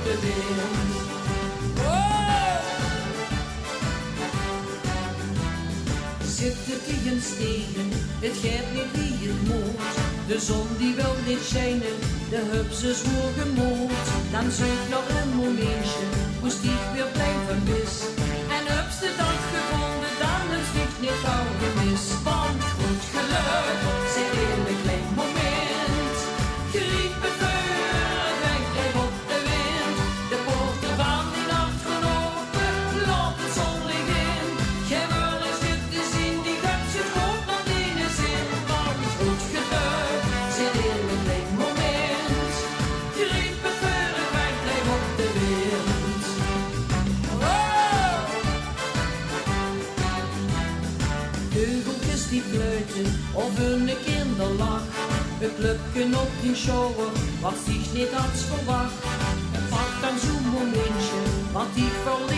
de wind. Oh! Zit het tegen stegen, het gaat niet wie het moet. De zon die wil niet schijnen, de hupse zwoer gemoed. Dan zoek nog een momentje, moest ik weer blijven mis. En hupste de dag gevonden, dan een stuk niet gauw gemis. Want goed geluk, zit in een klein moment. Griep het vuur, wegdreef op de wind. De poorten van die nacht gaan open, laat het zonlicht in. Geen wil is dit te zien, die hupse goed nog in de zin. Want goed geluk, zit in een klein moment. Griep het vuur, wegdreef op de wind. Veugeltjes die fluiten of een kinderlach. Het lukken op geen shower, wat zich niet had verwacht. En pak dan zo'n momentje, wat ik verliefd